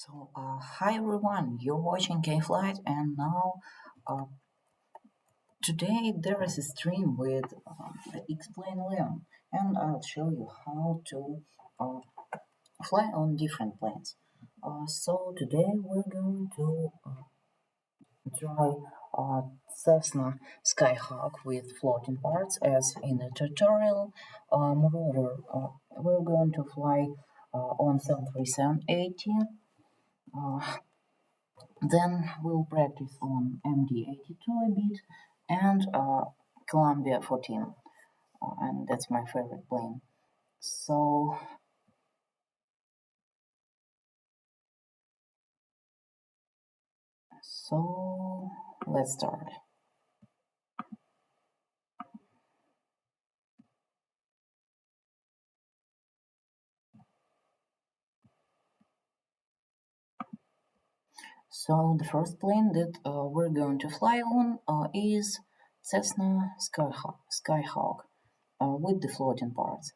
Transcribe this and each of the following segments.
Hi everyone, you're watching Kflight, and now uh, today there is a stream with Explain Leon, and I'll show you how to uh, fly on different planes. Today we're going to try Cessna Skyhawk with floating parts as in the tutorial. Moreover, we're going to fly on 737-18. Then we'll practice on MD-82 a bit and Columbia 14, and that's my favorite plane. So, so let's start. So the first plane that we're going to fly on is Cessna Skyhawk with the floating parts.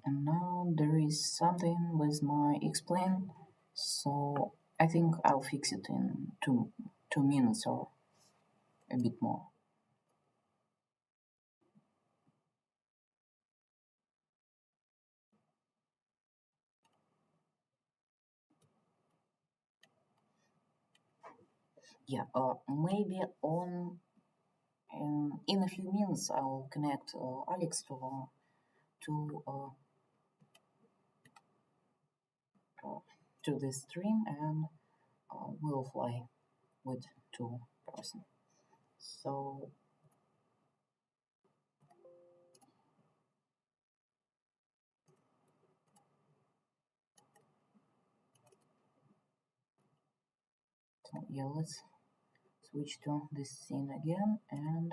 And now there is something with my explain, so I think I'll fix it in two minutes or a bit more. Yeah, maybe on in a few minutes I'll connect Alex to uh, uh, to the stream, and we'll fly with two person. So yeah, let's switch to this scene again, and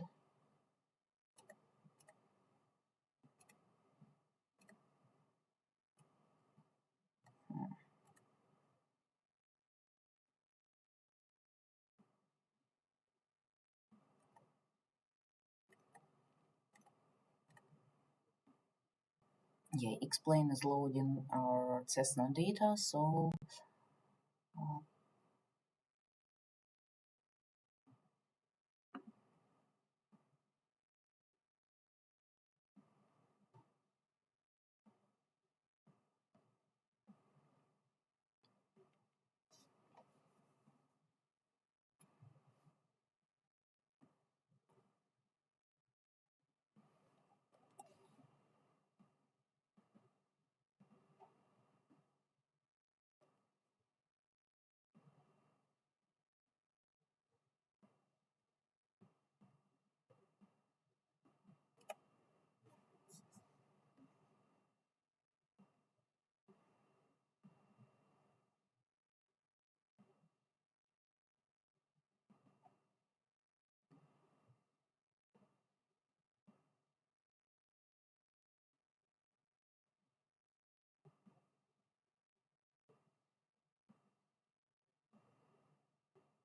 yeah, explain is loading our Cessna data, so uh,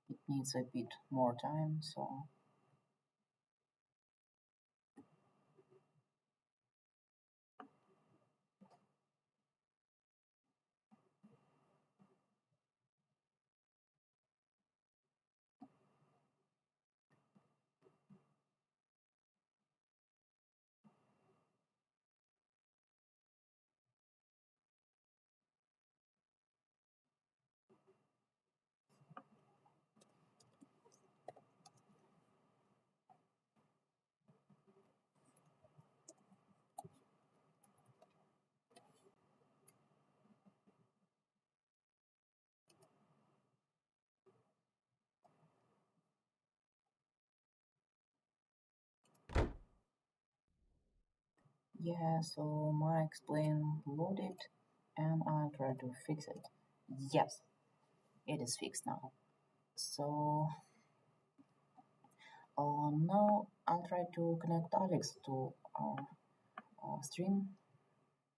it needs a bit more time. So yeah, so my explain loaded, and I'll try to fix it. Yes. it is fixed now. So now I'll try to connect Alex to our stream.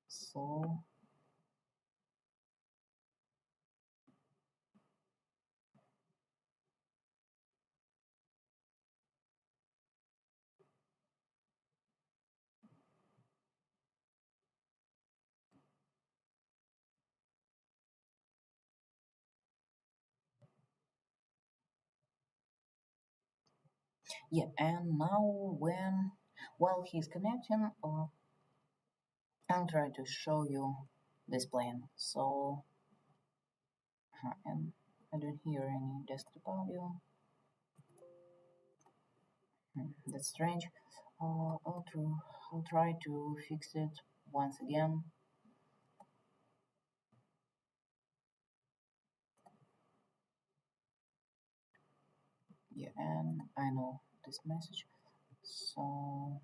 So yeah, and now while he's connecting, I'll try to show you this plane. So and I don't hear any desktop audio. That's strange. I'll try to fix it once again. Yeah, and I know this message. So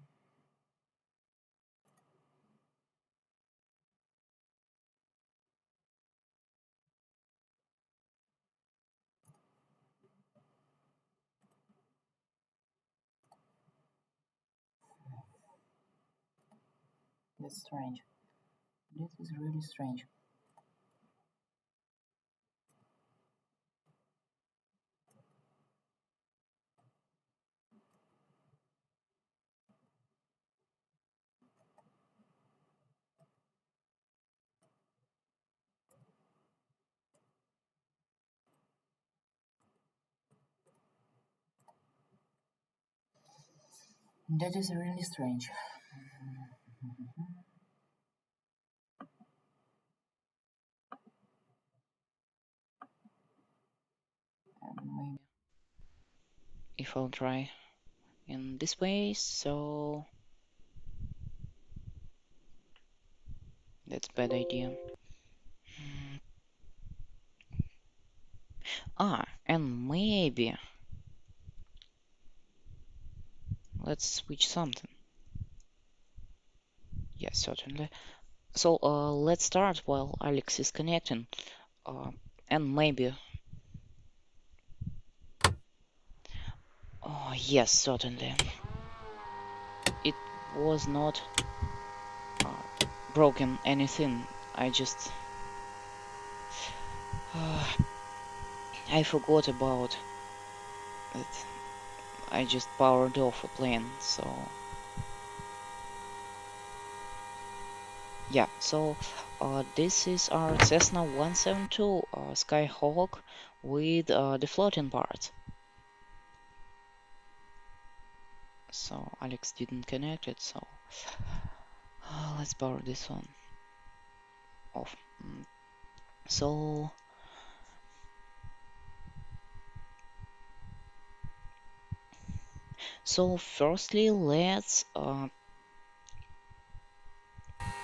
that's strange. This is really strange. That is really strange. And maybe if I'll try in this way, so that's a bad idea. And maybe let's switch something. Yes, certainly. So let's start while Alex is connecting. Uh, and maybe. Oh, yes, certainly. It was not broken anything. I just I forgot about it. I just powered off a plane, so yeah. So this is our Cessna 172 Skyhawk with the floating parts. So Alex didn't connect it, so let's power this one off. So firstly, let's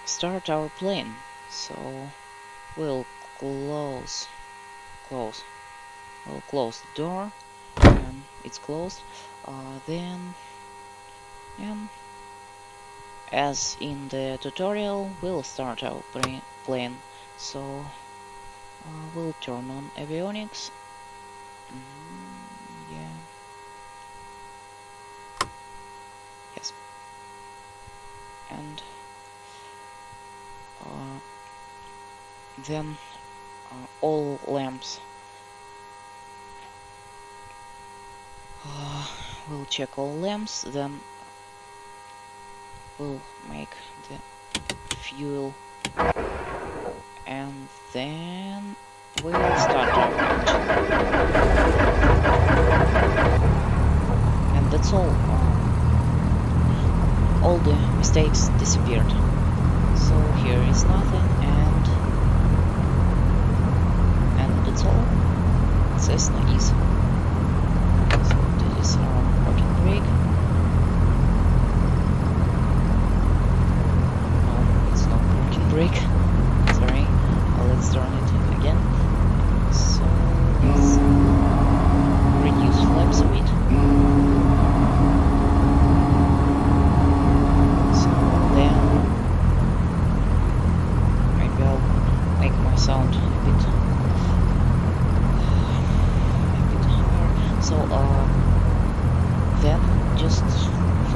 start our plane. So we'll close we'll close the door, and it's closed. Then, and as in the tutorial, we'll start our plane. So we'll turn on avionics. Yeah. Yes. And then all lamps. We'll check all lamps, then we'll make the fuel, and then we'll start our launch. And that's all. All the mistakes disappeared. So here is nothing, and that's all. Cessna is. So this is our parking brake. No, it's not parking brake. Sorry. Let's turn it again. So let's reduce flaps a bit. So then maybe I'll make my sound a bit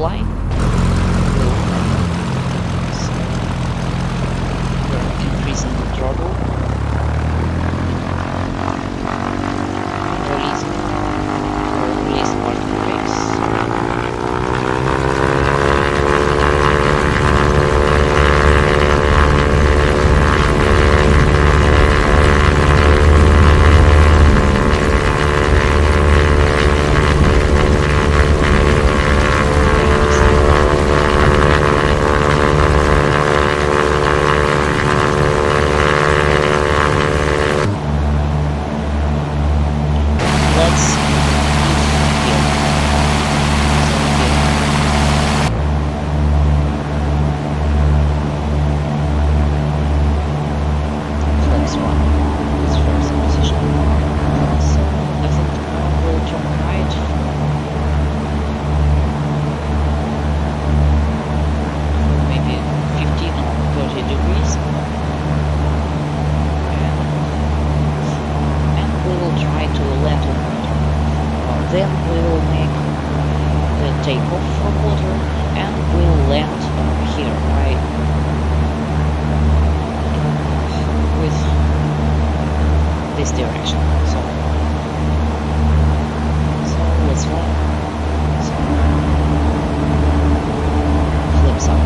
flying. So we're increasing the throttle, release parking brakes. Then we will make the takeoff from water and we'll land here, right, with this direction. So let's fly. So flips up.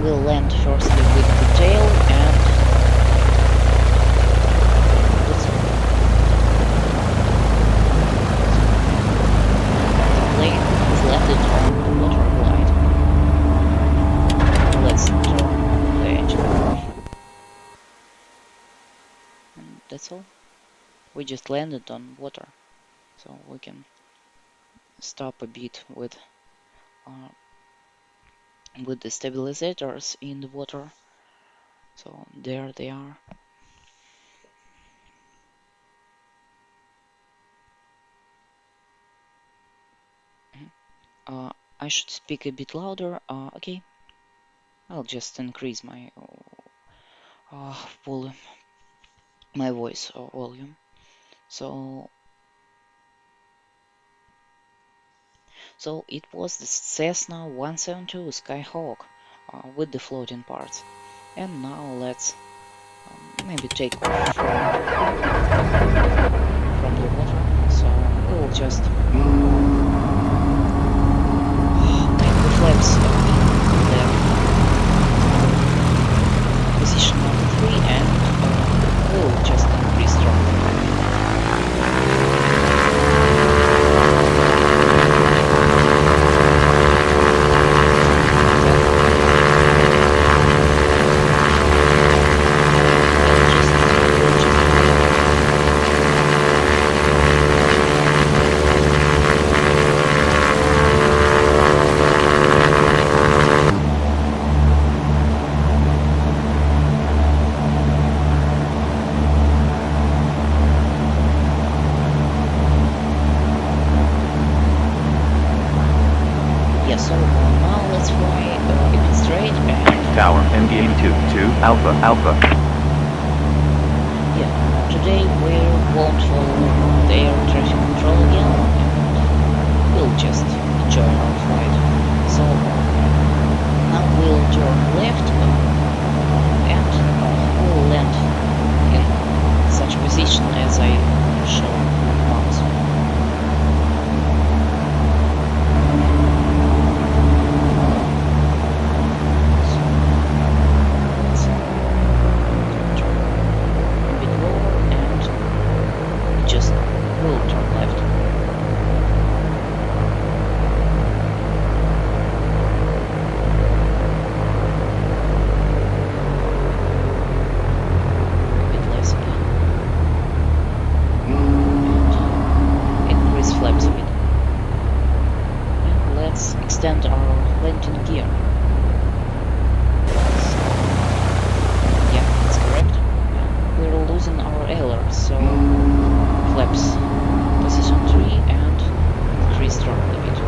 We'll land firstly with the tail and that's all. The plane has landed on the water glide. Let's turn the engine off. And that's all. We just landed on water, so we can stop a bit with the stabilizers in the water. So there they are. I should speak a bit louder. Okay, I'll just increase my volume, my voice volume. So it was the Cessna 172 Skyhawk with the floating parts. And now let's maybe take off from the water. So we will just make the flaps in their position number 3 and we will just increase throttle. Alpha, Alpha. Yeah, today we won't follow the air traffic control again. We'll just enjoy our flight. So now we'll turn left and we'll land in such position as I show mouse. So let's turn a bit lower and just will turn left. A bit less again. And increase flaps a bit. And let's extend our landing gear. So, yeah, that's correct. We're losing our ailer, so flaps position 3 and increase throttle a bit.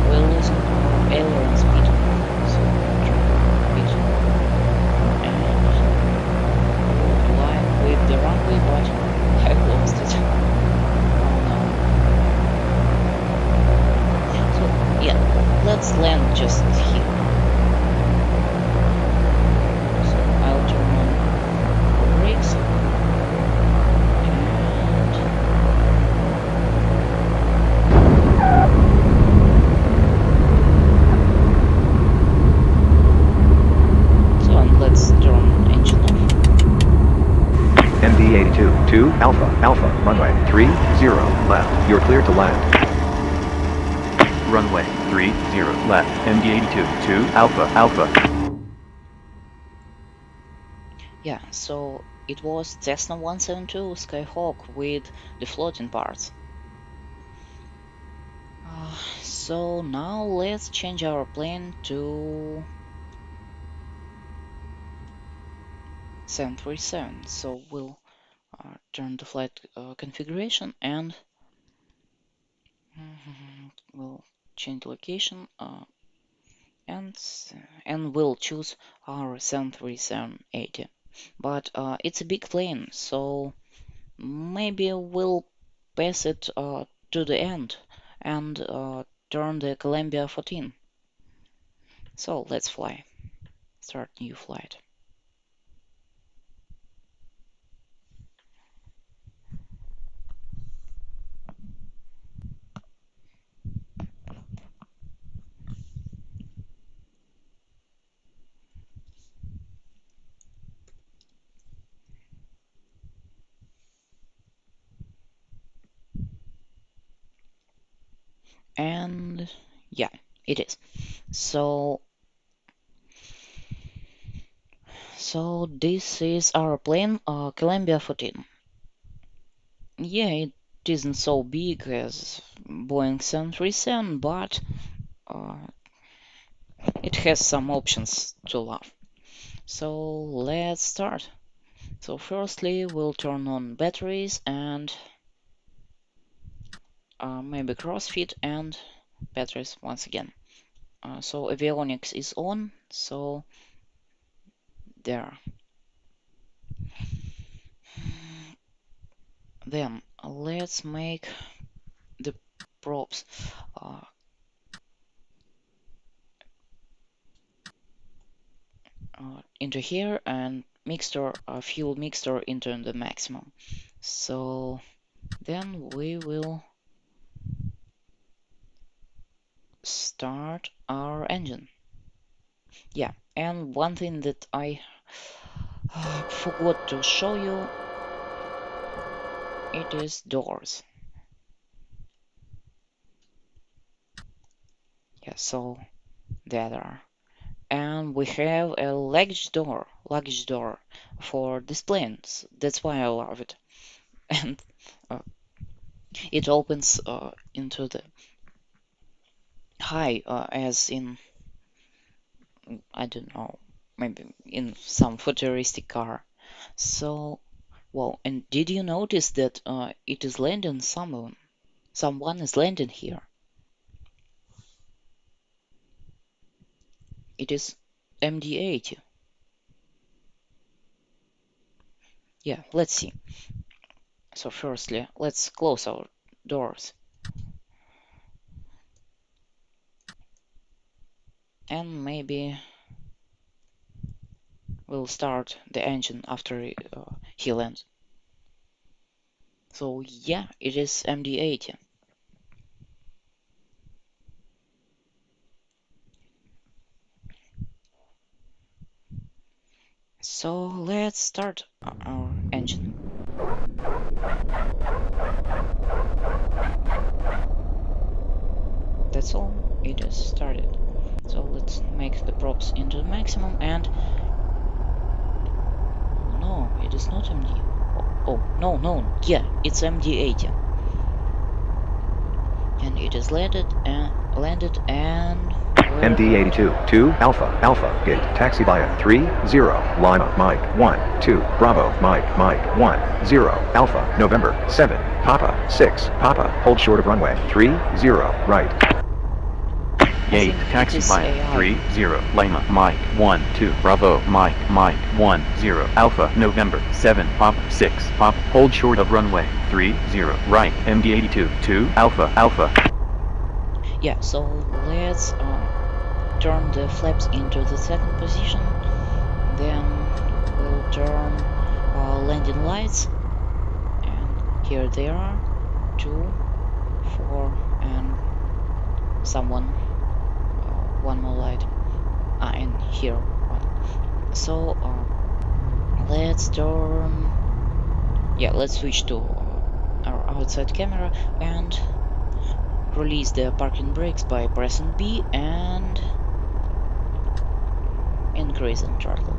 We're losing our aileron speed, so drop a bit and align with the runway, but I've lost it. So yeah, let's land just here. So I'll turn on our brakes and so on, let's turn engine off. MD82, 2, Alpha, Alpha, runway 30, left. You're clear to land. Runway 30, left. MD82, 2, Alpha, Alpha. Yeah, so it was Cessna 172 Skyhawk with the floating parts. So now let's change our plane to 737. So we'll turn the flight configuration and we'll change location and we'll choose our 737-80. But it's a big plane, so maybe we'll pass it to the end and turn the Columbia 14. So let's fly. Start new flight. And yeah, it is. So this is our plane, Columbia 14. Yeah, it isn't so big as Boeing 737, but uh, it has some options to love. So let's start. So firstly, we'll turn on batteries and maybe crossfit and batteries once again. So avionics is on, so there. Then let's make the props uh, into here and fuel mixture into the maximum. So then we will start our engine. Yeah, and one thing that I forgot to show you, it is doors. Yeah, so there are. And we have a luggage door for this planes. That's why I love it. And uh, it opens into the high as in, I don't know, maybe in some futuristic car. So, well, and did you notice that it is landing someone? Someone is landing here. It is MD-80. Yeah, let's see. So firstly, let's close our doors. And maybe we'll start the engine after he lands. So yeah, it is MD-80. So let's start our engine. That's all, it is started. So let's make the props into the maximum and... Oh no, it is not MD. Oh, no, no, yeah, it's MD-80. And it is landed and... MD82, 2, Alpha, Alpha, gate, taxi via 30, Lima, Mike, 1, 2, Bravo, Mike, 1, 0, Alpha, November, 7, Papa, 6, Papa, hold short of runway, 30, right. Gate, taxi via 30, Lima, Mike, 1, 2, Bravo, Mike, 1, 0, Alpha, November, 7, Papa, 6, Papa, hold short of runway, 30, right, MD82, 2, Alpha, Alpha. Yeah, so let's turn the flaps into the second position, then we'll turn landing lights, and here they are, 2, 4, and someone, one more light, and here one. So let's turn, yeah, let's switch to our outside camera and release the parking brakes by pressing B and increasing throttle.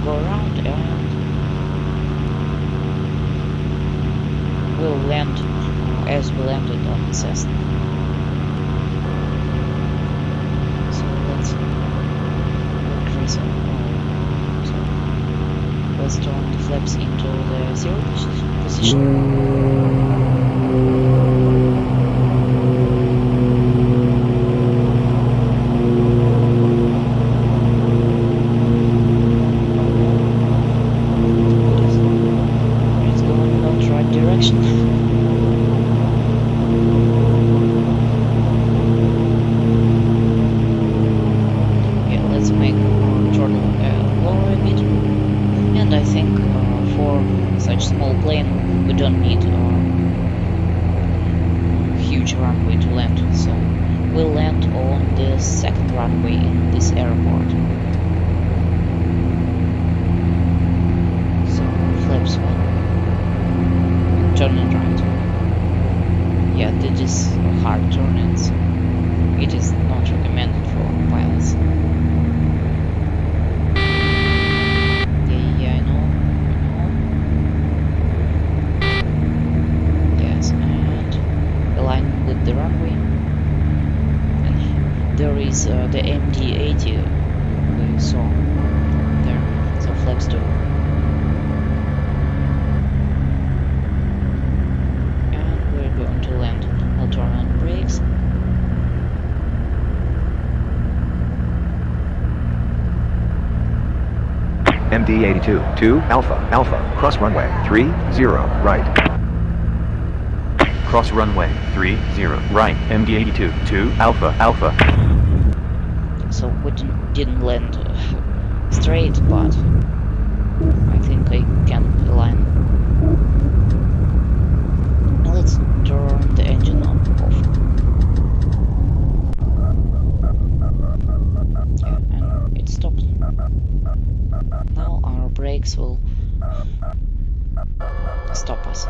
Go around and we'll land as we landed on the Cessna. So let's increase let's turn the flaps into the zero position. Runway to land, so we'll land on the second runway in this airport. So flaps 1, turning right. Yeah, this is hard turnings. It is not recommended for pilots. Yeah, I know. Yes, and align with the runway. And there is the MD-80 we saw there, so flaps 2. And we're going to land. I'll turn on brakes. MD-82, 2, Alpha, Alpha, cross runway, 30, right. cross runway 30 right, MD-82, 2 Alpha, Alpha. So we didn't land straight, but I think I can align. Now let's turn the engine on off. Yeah, and it stopped. Now our brakes will stop us.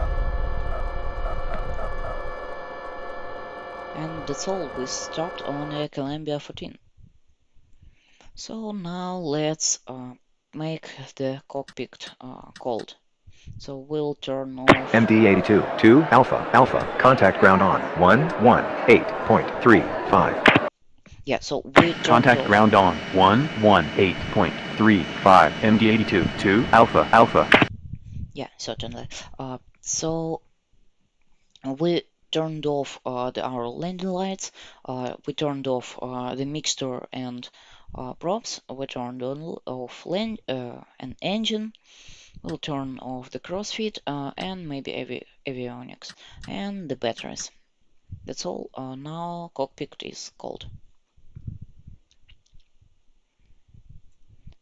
And that's all, we stopped on a Columbia 14. So now let's make the cockpit cold. So we'll turn off. MD-82, 2 Alpha, Alpha, contact ground on 118.35. Yeah, so we turned Contact off. ground on 118.35, MD-82, 2 Alpha, Alpha. Yeah, certainly. So we turned off our landing lights. We turned off the mixture and props. We turned off an engine. We'll turn off the crossfit and maybe avionics and the batteries. That's all. Now cockpit is cold.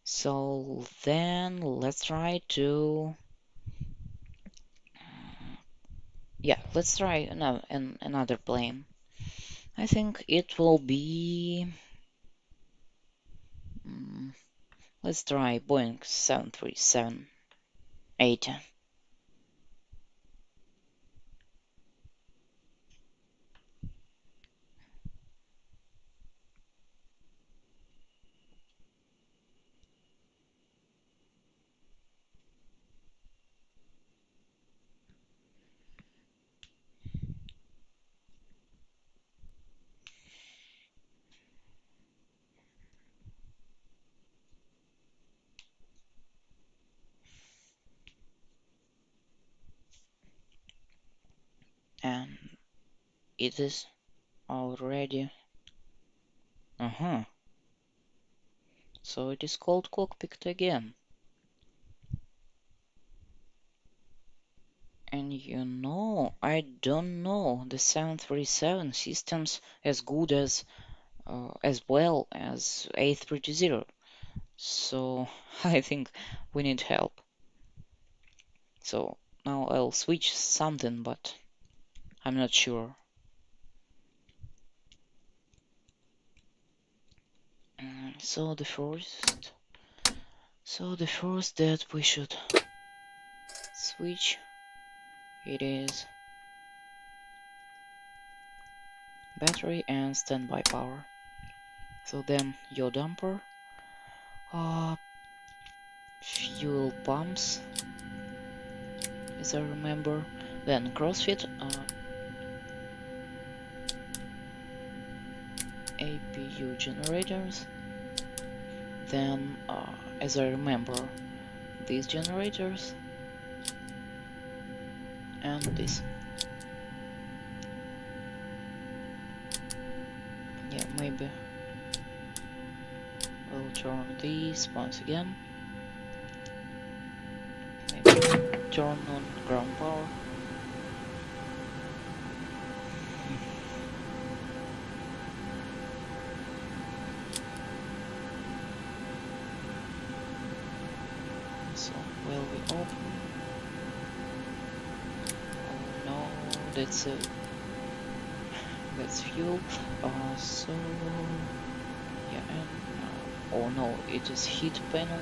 So then let's try to let's try another plane. I think it will be let's try Boeing 737-8. And it is already so it is called cockpit again. And you know, I don't know the 737 systems as good as well as A320. So I think we need help. So now I'll switch something, but I'm not sure. So the first that we should switch, it is battery and standby power. So then yaw damper, fuel pumps, as I remember, then CrossFit, APU generators, then as I remember, these generators and this. Yeah, maybe we'll turn these once again. Maybe turn on ground power. So will we open? Oh no, that's fuel. So yeah, and oh no, it is heat panel.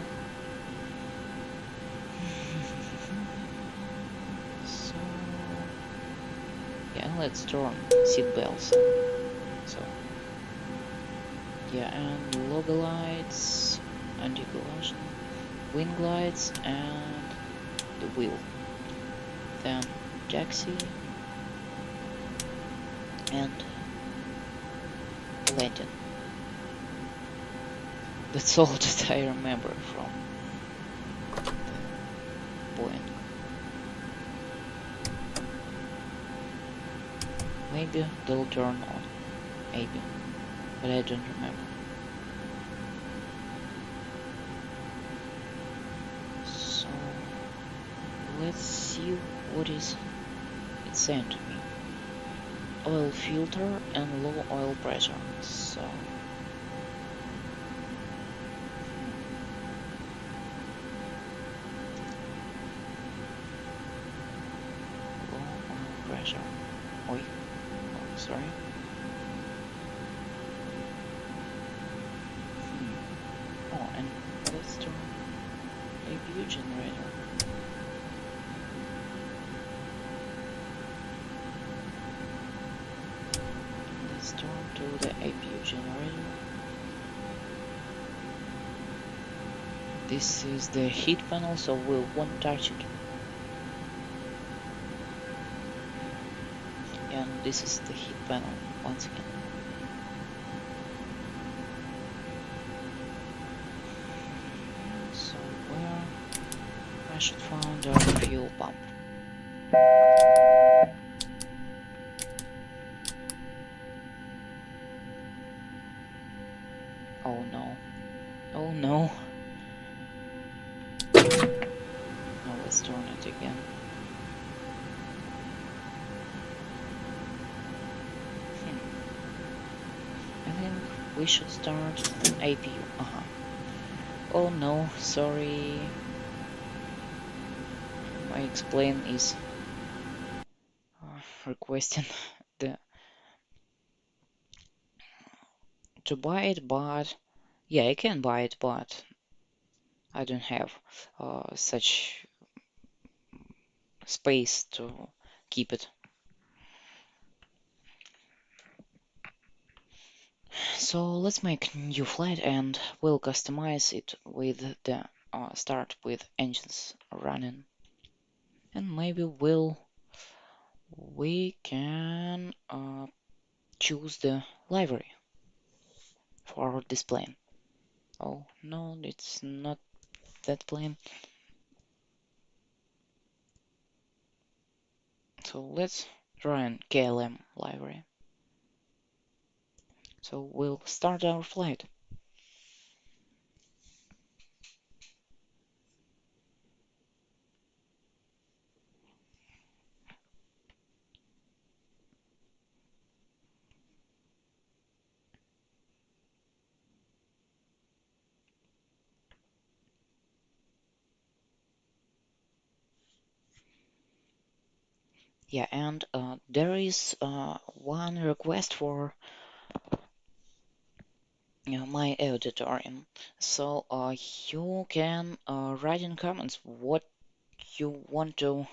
So yeah, let's turn seat belts. So yeah, and logo lights, anti-collision, wing lights, and the wheel. Then taxi and landing. That's all that I remember from the Boeing. Maybe they'll turn on, maybe, but I don't remember. So let's see what is it saying to me. oil filter and low oil pressure. So low oil pressure. Oi, oh, sorry. Oh, and let's turn APU generator. Let's turn to the APU generator. This is the heat panel, so we won't touch it. And this is the heat panel once again. So where I should find our fuel pump. Oh no. Oh no. Now let's turn it again. I think we should start APU. Oh no, sorry. My explain is requesting the to buy it, but yeah, I can buy it, but I don't have such space to keep it. So let's make new flight and we'll customize it with the start with engines running, and maybe we can choose the livery for this plane. Oh no, it's not that plane. So let's run KLM livery. So we'll start our flight. Yeah, and there is one request for my auditorium. So you can write in comments what you want to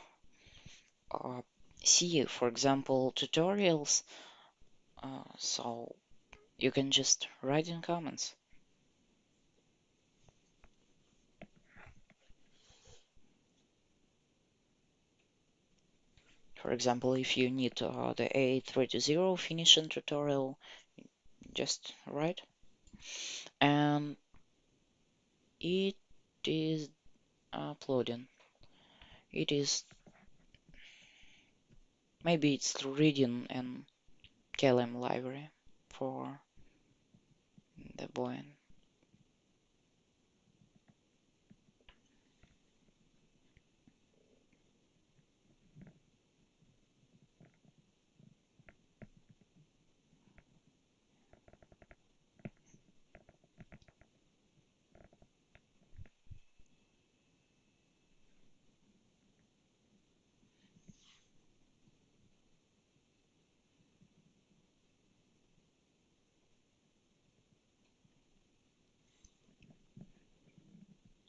uh, see, for example, tutorials. So you can just write in comments. For example, if you need the A320 finishing tutorial, just write. And it is uploading. It is maybe it's reading an KLM library for the Boeing.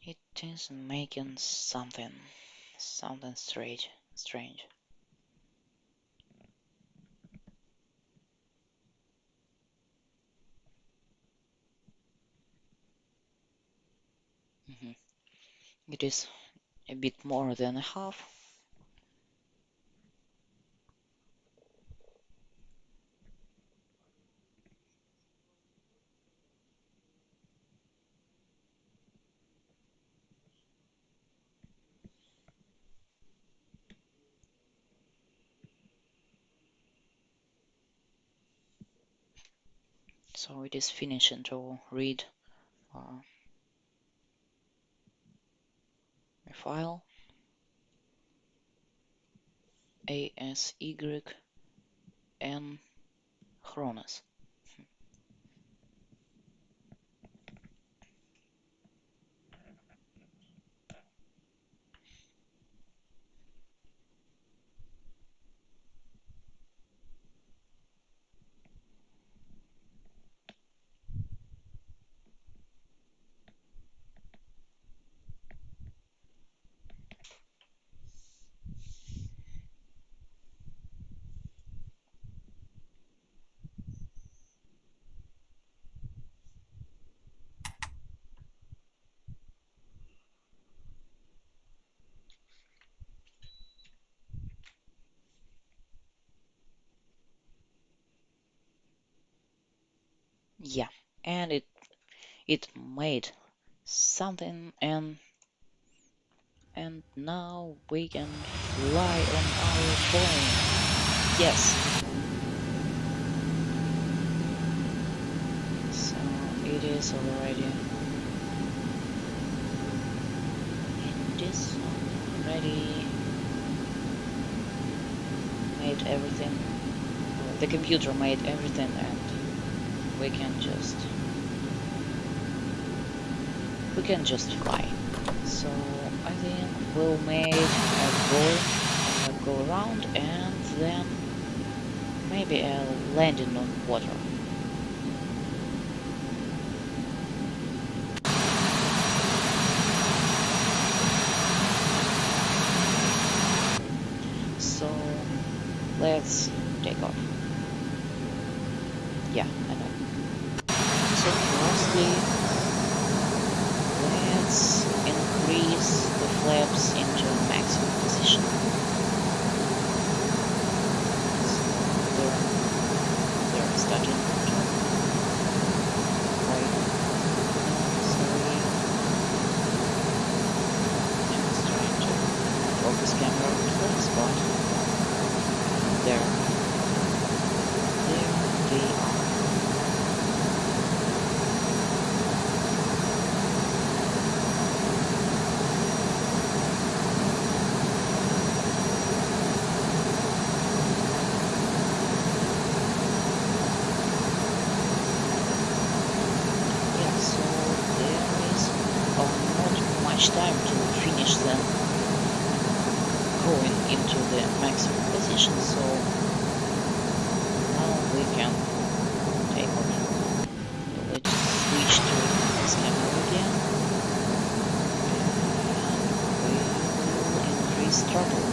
It is making something strange. Strange. Mhm. It is a bit more than a half. So it is finishing to read uh, a file ASY and Chronos. Yeah, and it made something, and now we can fly on our plane. Yes. So it is already it is already made everything. The computer made everything, and we can just fly. So I think we'll make a go around, and then maybe a landing on water. So let's take off. Yeah, I know. So firstly, let's increase the flaps into maximum position. So they're starting to right. Sorry. I'm just trying to focus camera on the spot. There they are. Yeah, so there is not much time to finish them going into the maximum position, so now we can take off. So let's switch to this camera again, and we will increase throttle.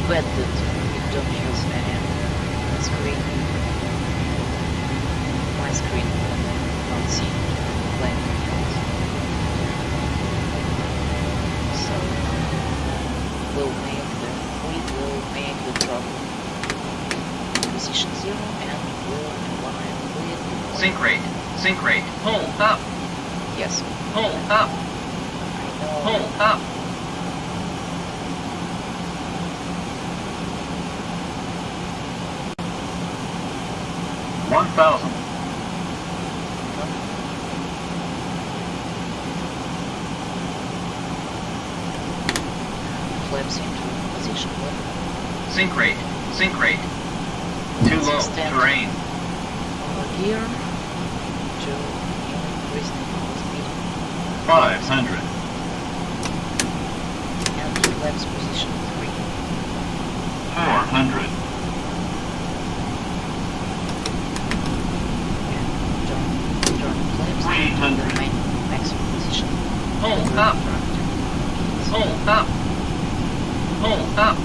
bad that it don't use any screen. My screen not see plane controls. So we will make the drop position 0 and we'll align with Sync rate, hold up, yes. hold up, I know. hold up. 1,000. Flaps into position 1. Sync rate. Too low, Extend terrain. Gear to increase the power speed 500. and flaps position 3. 400. And turn flaps 300. to remain maximum position. Hold up, hold up, hold up.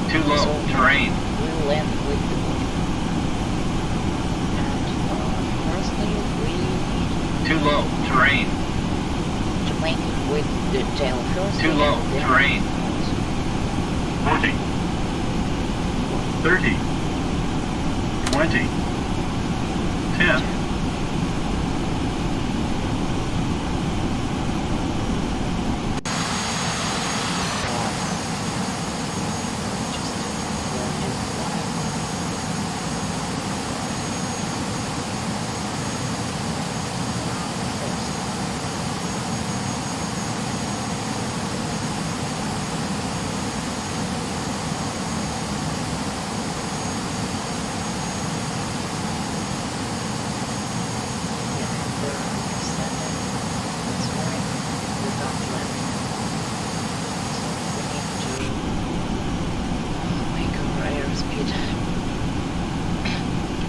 Too low, So terrain. we'll land with the body. And firstly we need Too low, terrain. to make it with the tail first. Too low, and then terrain. 40. 30. 20. 10.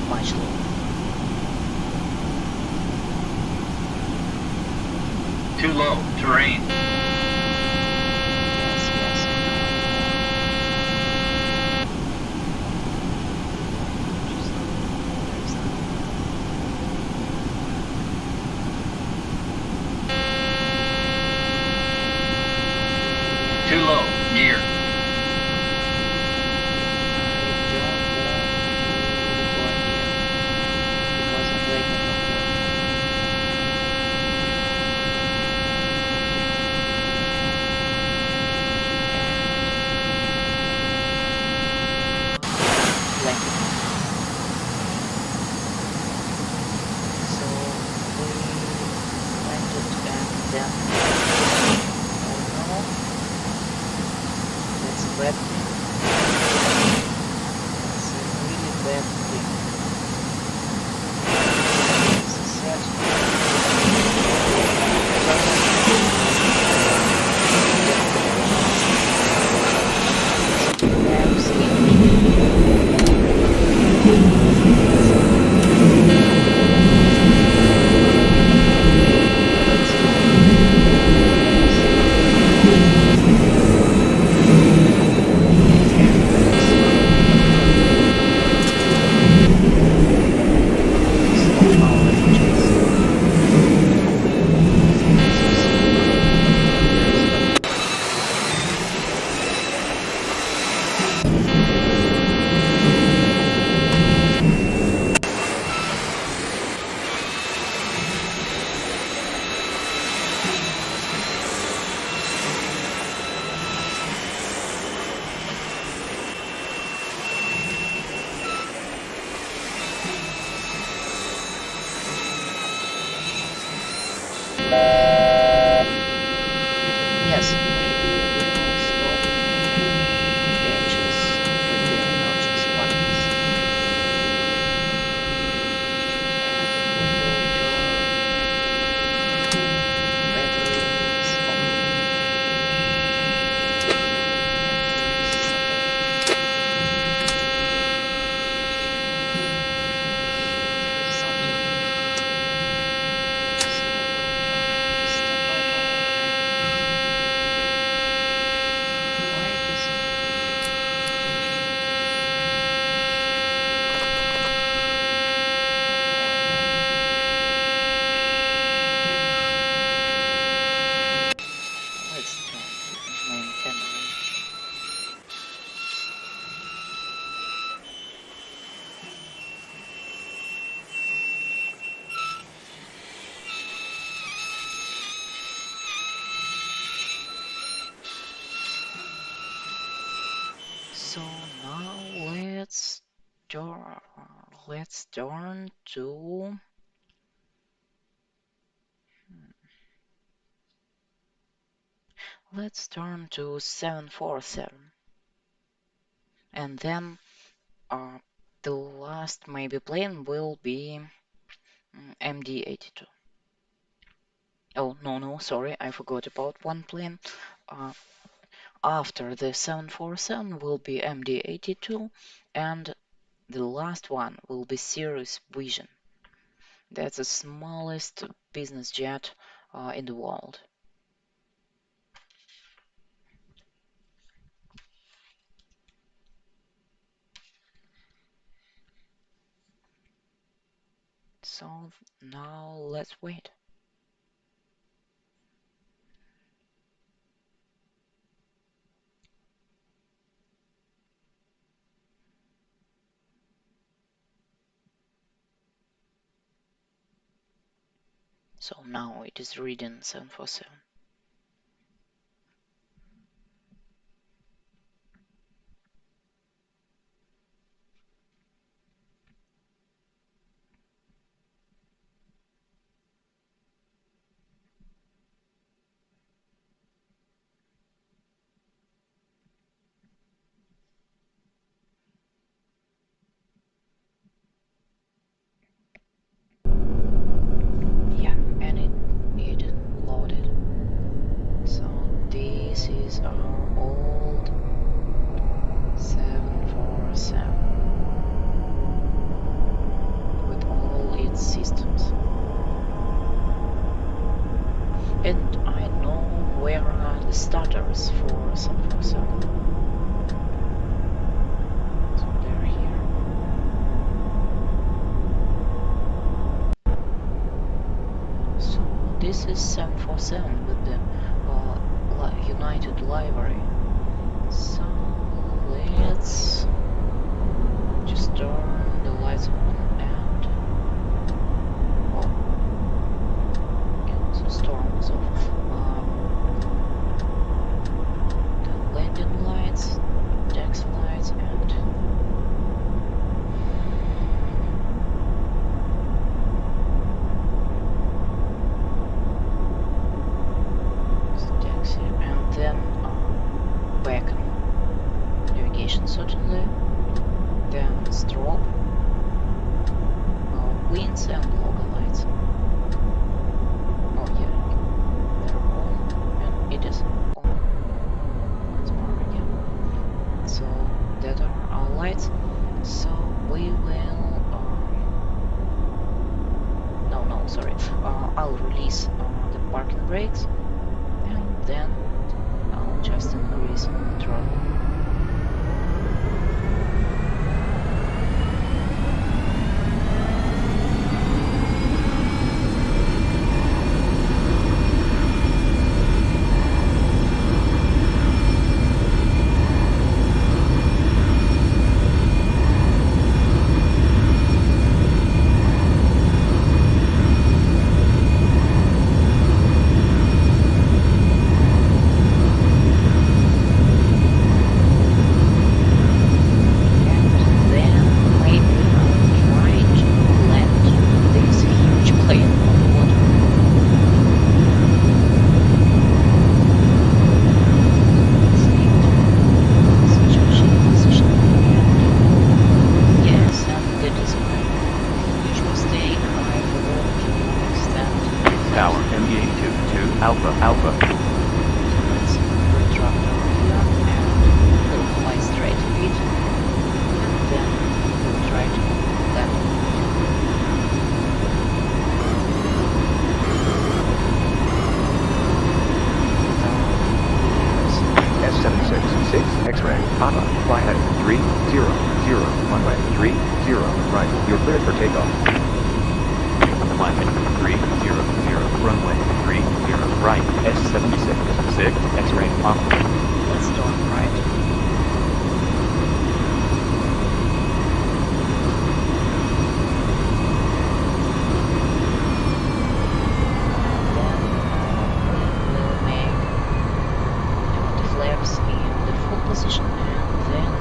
Much lower. Too low, terrain. Yes. Too low, gear. Bad thing. It's a really bad thing. It's a sad Yes, we will stop batches with the emergency buttons. And we will turn batteries on. So now let's turn to let's turn to 747, and then the last maybe plane will be MD-82. Oh, no, sorry, I forgot about one plane. Uh, After the 747 will be MD-82, and the last one will be Cirrus Vision. That's the smallest business jet in the world. So now let's wait. So now it is reading 747. Yeah, and it loaded. So this is our old 747 with all its systems. And I know where are the starters for 747. So they're here. So this is 747 with the United livery. So let's just turn the lights on and the storm is off. The landing lights, Thaks lights, and taxi, and then back navigation certainly, then strobe, winds and logo lights. Oh yeah, they're on, and it is on. It's more again. So that are our lights. So we will. No, sorry. I'll release the parking brakes, and then I'll just increase the throttle. Alpha, Alpha. Let's retract over here and we'll fly straight a bit, and then we'll try to land. S766, X-ray, Papa, fly heading 300, runway 30, right, you're cleared for takeoff. Flight 300, runway 30, right, S766, X-ray, Papa. Let's turn right. Then we'll make the flaps in the full position, and then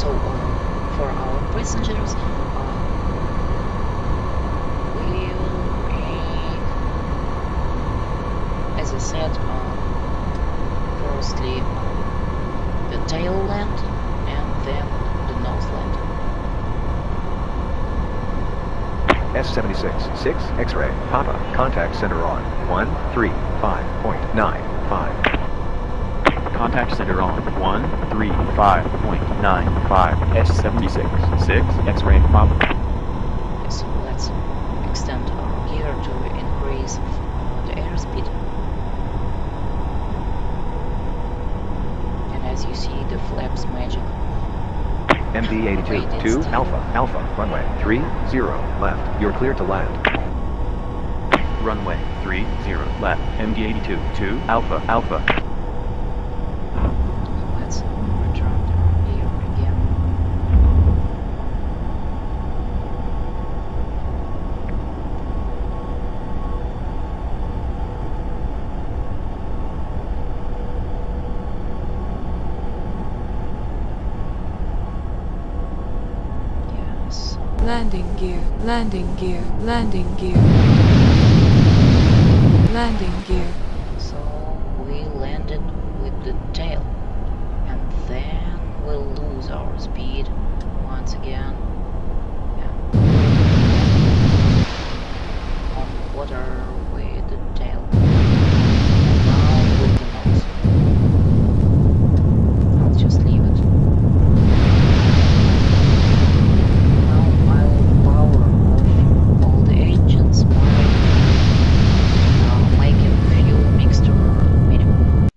So for our passengers, we'll make, as I said, firstly the tail land and then the nose land. S76, 6, X-ray, Papa, contact center on 135.95. Contact center on 135.95. S76, 6, X-ray, Papa. So let's extend our gear to increase the airspeed. And as you see, the flaps magic. MD82, 2, Alpha, Alpha, runway 30, left. You're cleared to land. Runway 30, left. MD82, 2, Alpha, Alpha. Let's retract our gear again. Yes. Landing gear, landing gear, landing gear. Landing gear. So we landed with the tail, and then we'll lose our speed once again. Yeah. On water with the tail, and now with the nose. I'll just leave it. Now I'll power off all the engines by making fuel mixture minimum.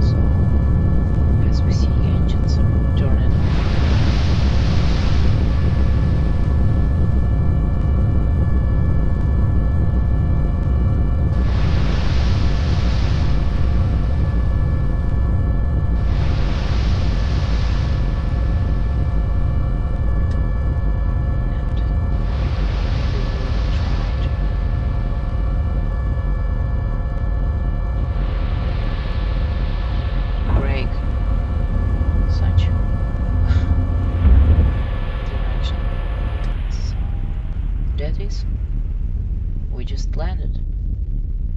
So, as we see, engines are turning off. Break such direction. So that is, we just landed,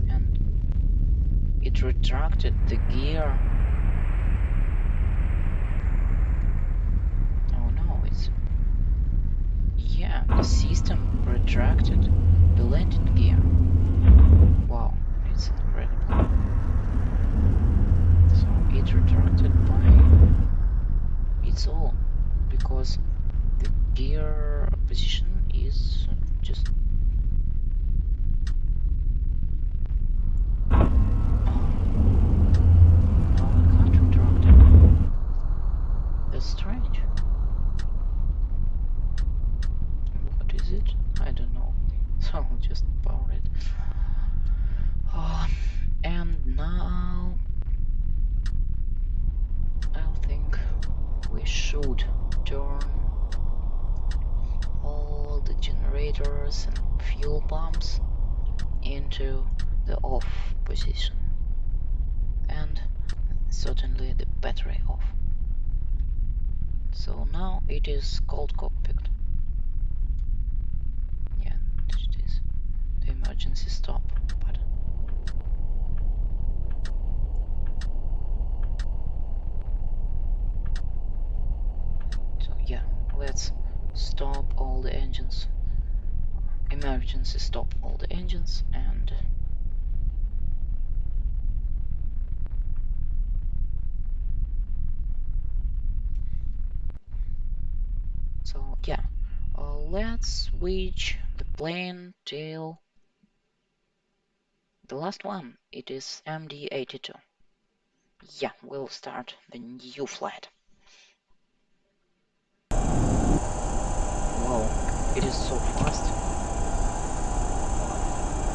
and it retracted the gear. Oh no, it's, yeah, the system retracted the landing gear. Wow, it's incredible. So it retracted by its own, because the gear position is just... Oh, no, I can't retract it. That's strange. What is it? I don't know. So I'll just power it. And now I think we should turn all the generators and fuel pumps into the off position, and certainly the battery off. So now it is cold cockpit. Yeah, it is the emergency stop button. So yeah, let's stop all the engines. Emergency stop all the engines, and so yeah, let's switch the plane till the last one. It is MD82. Yeah, we'll start the new flight. Wow, it is so fast.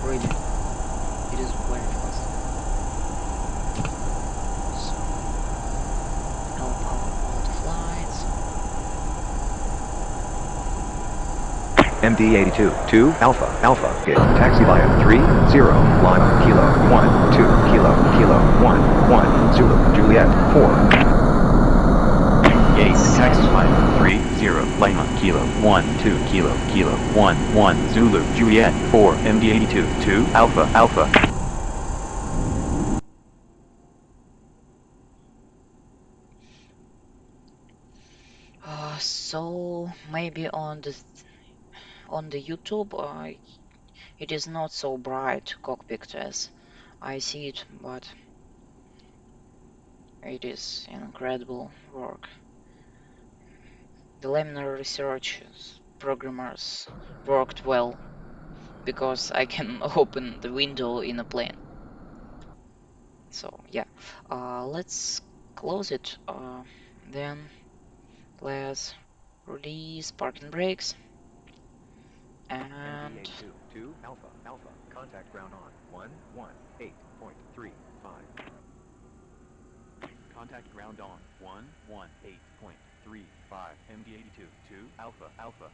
Really, it is very fast. So, I'll power all the flights. MD82, 2, Alpha, Alpha, gate, taxi via 30, Lima, Kilo, 1, 2, Kilo, Kilo, 1, 1, Zulu, Juliet, 4. Gate taxi via 30 Lima Kilo 1 2 Kilo Kilo 1 1 Zulu Juliet 4 MD82 2 Alpha Alpha. So maybe on the YouTube it is not so bright cockpit as I see it, but it is incredible work. The laminar research programmers worked well because I can open the window in a plane. So yeah, let's close it. Then let's release parking brakes and MD82, 2, Alpha, Alpha, contact ground on, 118.35. Contact ground on 118.35 MD82 2 Alpha Alpha.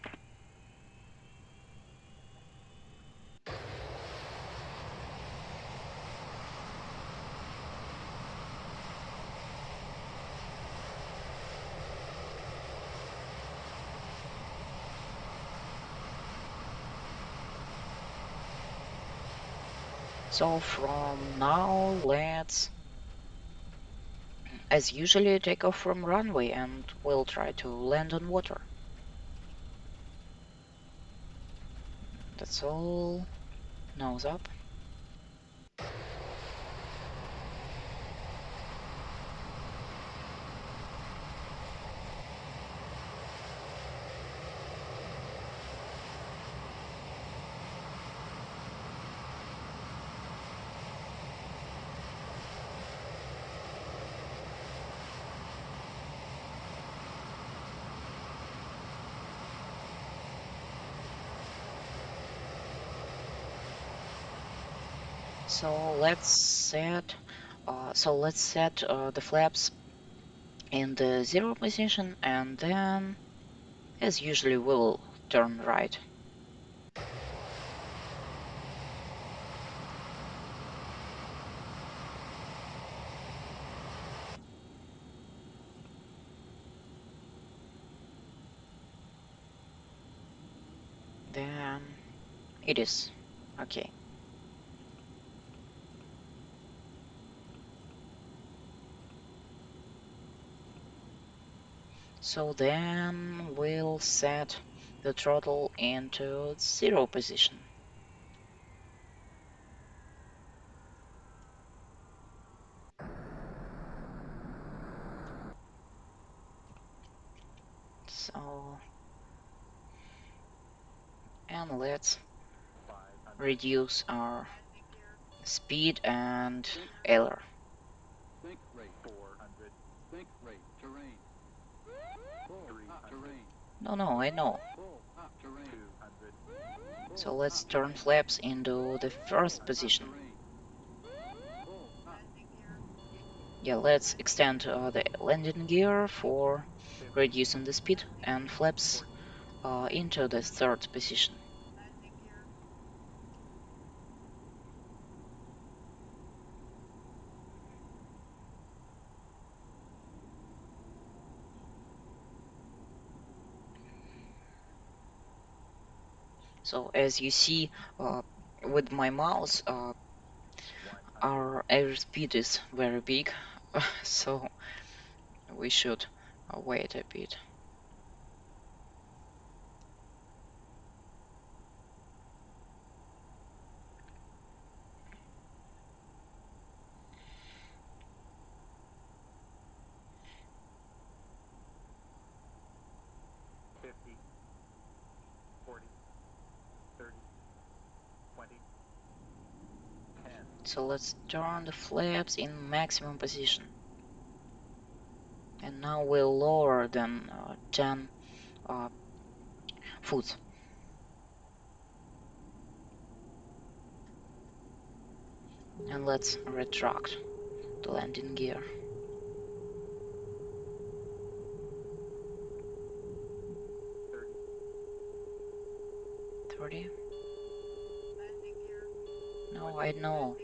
so from now let's, as usually, take off from runway and we'll try to land on water. That's all. Nose up. So let's set the flaps in the 0 position, and then, as usually, we'll turn right. Then it is okay. So then we'll set the throttle into 0 position. So, and let's reduce our speed and ailer. Think rate 400. Think rate terrain. Terrain. No, I know. Terrain. 200. So let's turn flaps into the first position. Yeah, let's extend the landing gear for reducing the speed and flaps into the third position. So as you see with my mouse, our airspeed is very big, so we should wait a bit. So let's turn the flaps in maximum position. And now we'll lower than 10 foot. And let's retract the landing gear. ready? No, I know.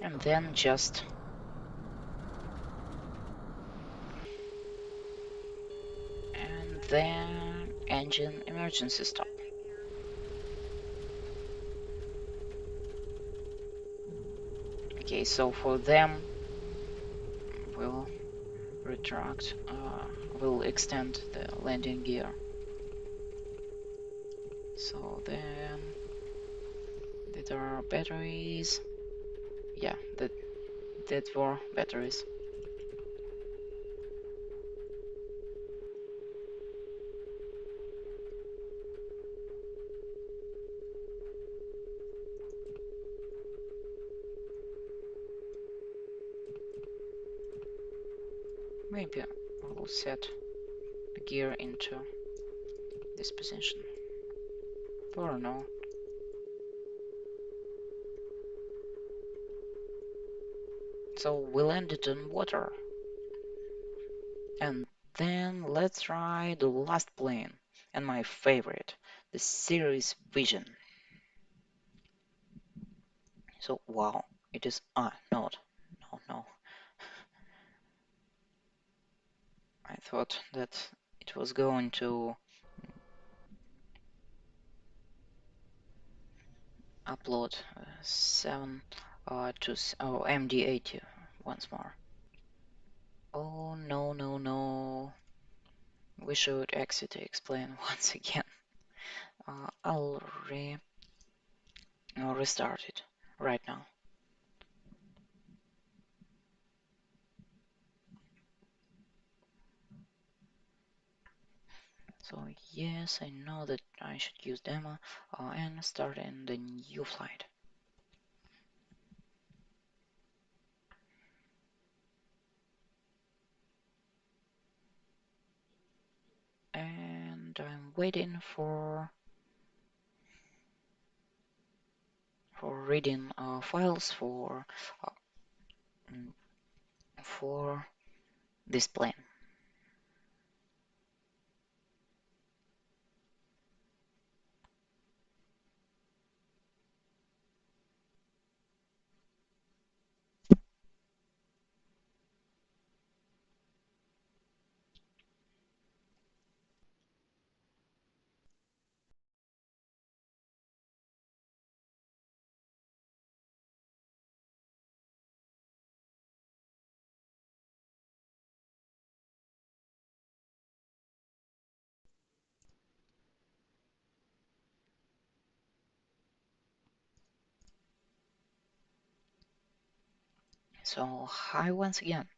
And then just and then engine emergency stop. Okay, so for them we'll retract, we'll extend the landing gear. So then that are batteries. Yeah, that were batteries. Maybe we'll set the gear into this position. Or no. So we landed in water. And then let's try the last plane, and my favorite, the Series Vision. So wow, it is not. No. I thought that it was going to upload 7 to MD80 once more. Oh no. We should exit to explain once again. I'll restart it right now. So yes, I know that I should use demo and start in the new flight. And I'm waiting for reading files uh, for this plane. So hi once again,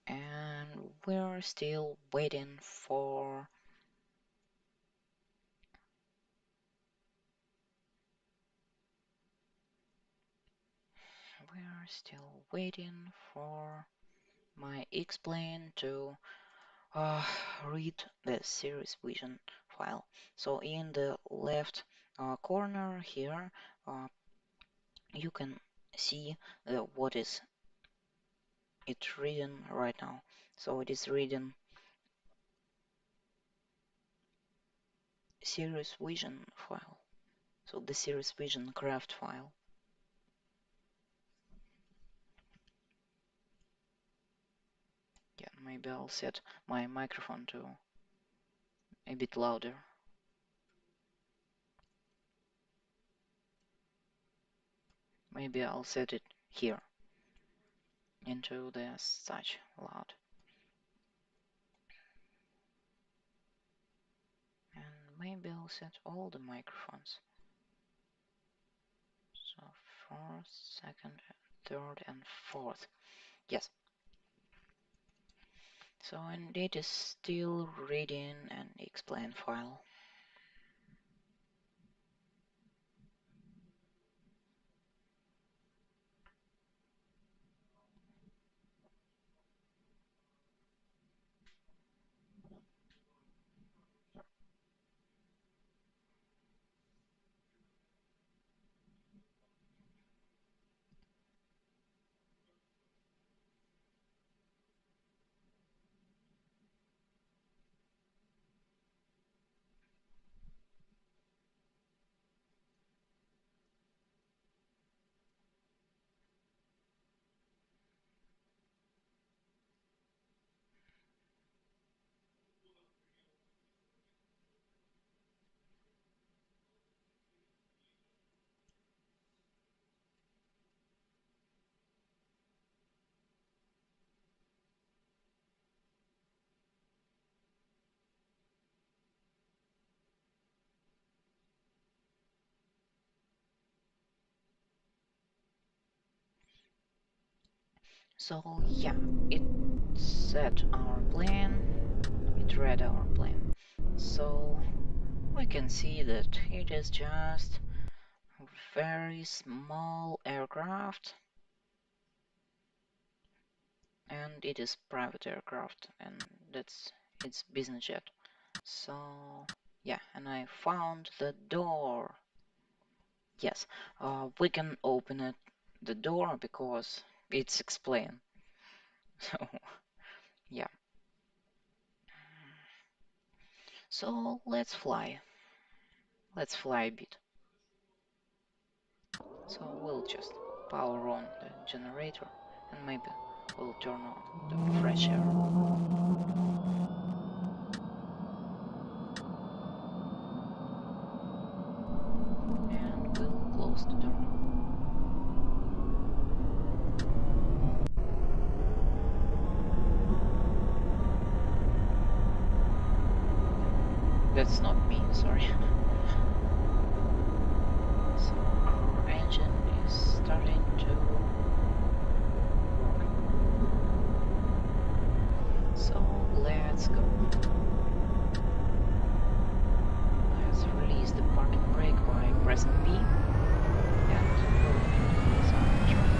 and we're still waiting for my X-plane to read the series vision file. So in the left corner here, uh, you can see what is it reading right now. So it is reading series vision file. So the series vision craft file. Yeah, maybe I'll set my microphone to a bit louder. Maybe I'll set it here into the such loud. And maybe I'll set all the microphones. So first, second, third, and fourth. Yes. So and it is still reading an explain file. So yeah, it set our plane, it read our plane. So we can see that it is just a very small aircraft, and it is private aircraft, and that's its business jet. So yeah, and I found the door. Yes, we can open it, the door, because it's explained. So yeah, so let's fly a bit. So we'll just power on the generator, and maybe we'll turn on the fresh air, and we'll close the door. That's not me, sorry. So our engine is starting to work. So let's go. Let's release the parking brake by pressing B and moving some throttle.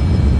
Let's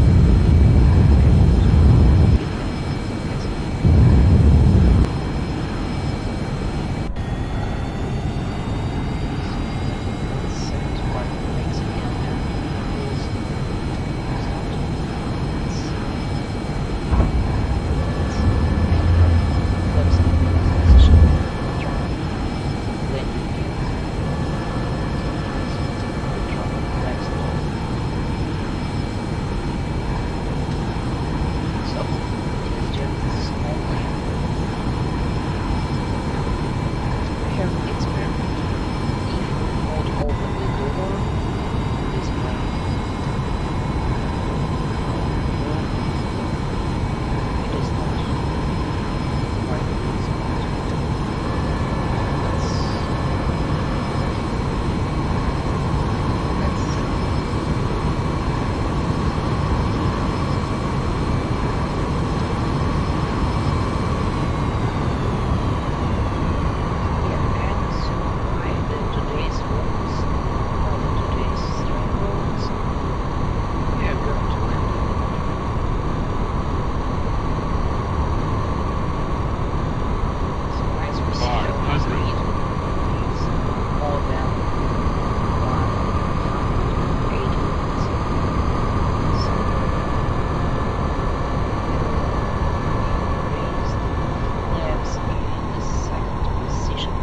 drive first into the second position.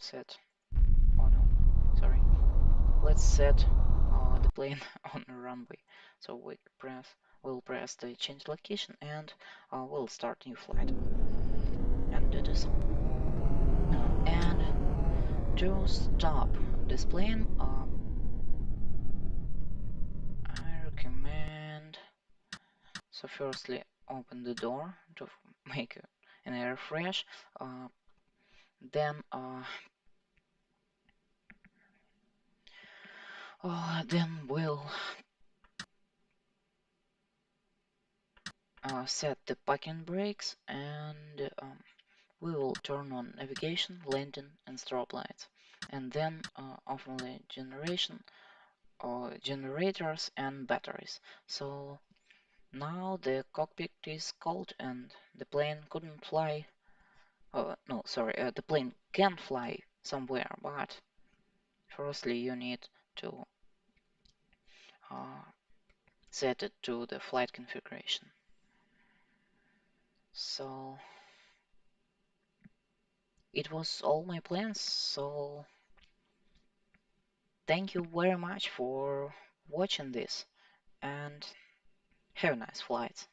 set. Oh no, sorry. Let's set the plane on a runway. So we press we'll press the change location and we'll start new flight and do this. And to stop this plane, I recommend, so firstly open the door to make an air fresh, then we'll set the parking brakes, and we will turn on navigation, landing, and strobe lights, and then open the generators and batteries. So now the cockpit is cold and the plane couldn't fly. No, sorry, the plane can fly somewhere, but firstly you need to uh, set it to the flight configuration. So it was all my plans. So thank you very much for watching this and have a nice flight.